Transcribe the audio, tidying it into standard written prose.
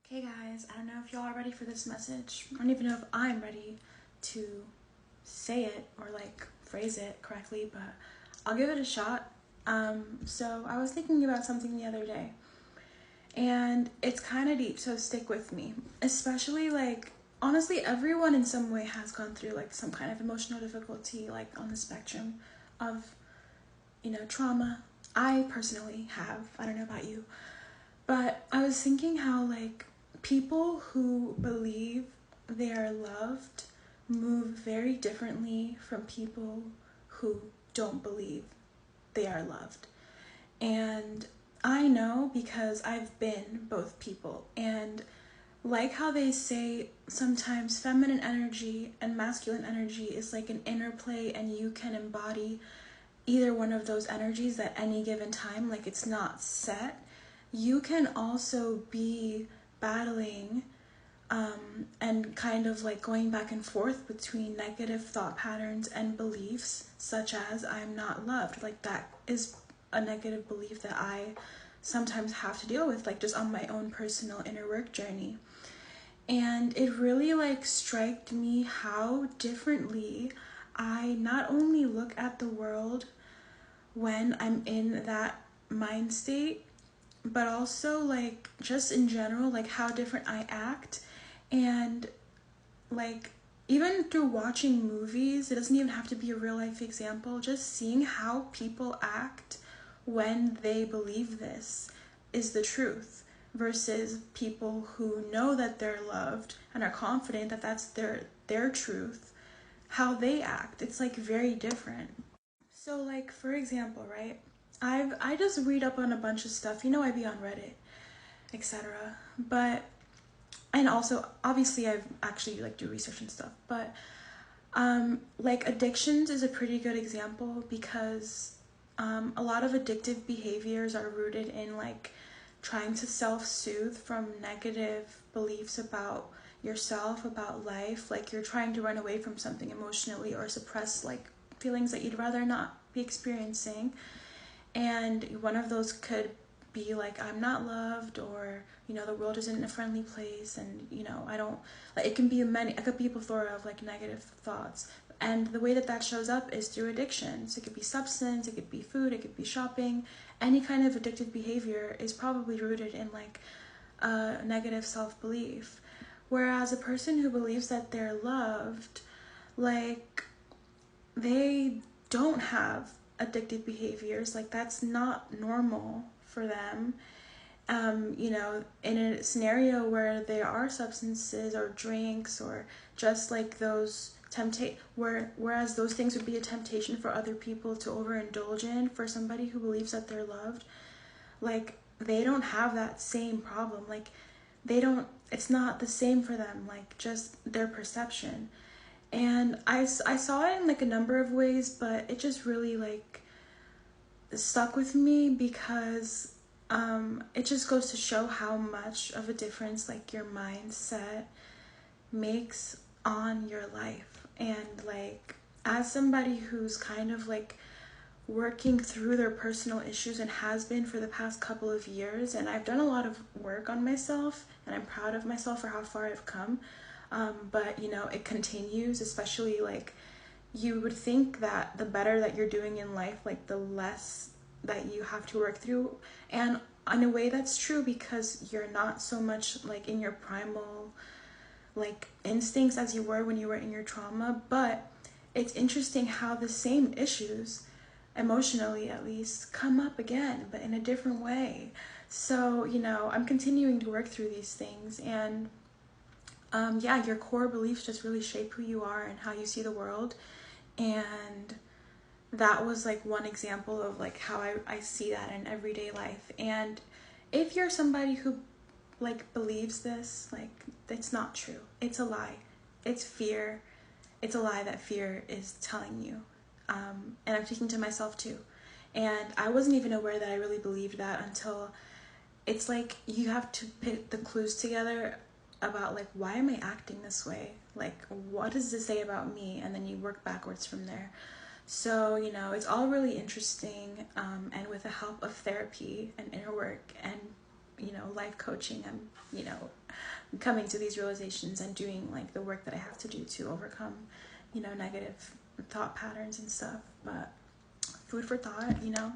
Okay guys, I don't know if y'all are ready for this message. I don't even know if I'm ready to say it or like phrase it correctly, but I'll give it a shot. So I was thinking about something the other day and it's kind of deep, so stick with me. Especially like, honestly, everyone in some way has gone through like some kind of emotional difficulty, like on the spectrum of, trauma. I personally have, I don't know about you, but I was thinking how like people who believe they are loved move very differently from people who don't believe they are loved. And I know because I've been both people. And like how they say sometimes feminine energy and masculine energy is like an interplay, and you can embody either one of those energies at any given time, like it's not set. You can also be battling and kind of like going back and forth between negative thought patterns and beliefs, such as I'm not loved. Like that is a negative belief that I sometimes have to deal with, like just on my own personal inner work journey. And it really like struck me how differently I not only look at the world when I'm in that mind state, but also like just in general, like how different I act. And like even through watching movies, it doesn't even have to be a real life example, just seeing how people act when they believe this is the truth versus people who know that they're loved and are confident that that's their truth, how they act, it's like very different. So like for example, right, I just read up on a bunch of stuff, I be on Reddit, etc. But and also obviously I've actually like do research and stuff, but like addictions is a pretty good example because a lot of addictive behaviors are rooted in like trying to self-soothe from negative beliefs about yourself, about life, like you're trying to run away from something emotionally or suppress like feelings that you'd rather not be experiencing. And one of those could be like, I'm not loved, or the world isn't a friendly place, and I don't like, it can be it could be a plethora of like negative thoughts. And the way that shows up is through addictions. It could be substance, it could be food, it could be shopping. Any kind of addictive behavior is probably rooted in like a negative self-belief. Whereas a person who believes that they're loved, like they don't have addictive behaviors, like that's not normal for them. In a scenario where there are substances or drinks or just like those whereas those things would be a temptation for other people to overindulge in, for somebody who believes that they're loved, like they don't have that same problem. Like it's not the same for them, like just their perception. And I saw it in like a number of ways, but it just really like stuck with me because it just goes to show how much of a difference like your mindset makes on your life. And like as somebody who's kind of like working through their personal issues and has been for the past couple of years, and I've done a lot of work on myself and I'm proud of myself for how far I've come, but it continues. Especially like you would think that the better that you're doing in life, like the less that you have to work through. And in a way that's true because you're not so much like in your primal like instincts as you were when you were in your trauma. But it's interesting how the same issues, emotionally at least, come up again, but in a different way. So I'm continuing to work through these things. And your core beliefs just really shape who you are and how you see the world. And that was like one example of like how I see that in everyday life. And if you're somebody who like believes this, like it's not true, it's a lie, it's fear, it's a lie that fear is telling you. And I'm speaking to myself too, and I wasn't even aware that I really believed that until it's like you have to put the clues together about like, why am I acting this way, like what does this say about me, and then you work backwards from there. So it's all really interesting, and with the help of therapy and inner work and life coaching, I'm coming to these realizations and doing like the work that I have to do to overcome, you know, negative thought patterns and stuff. But food for thought, you know.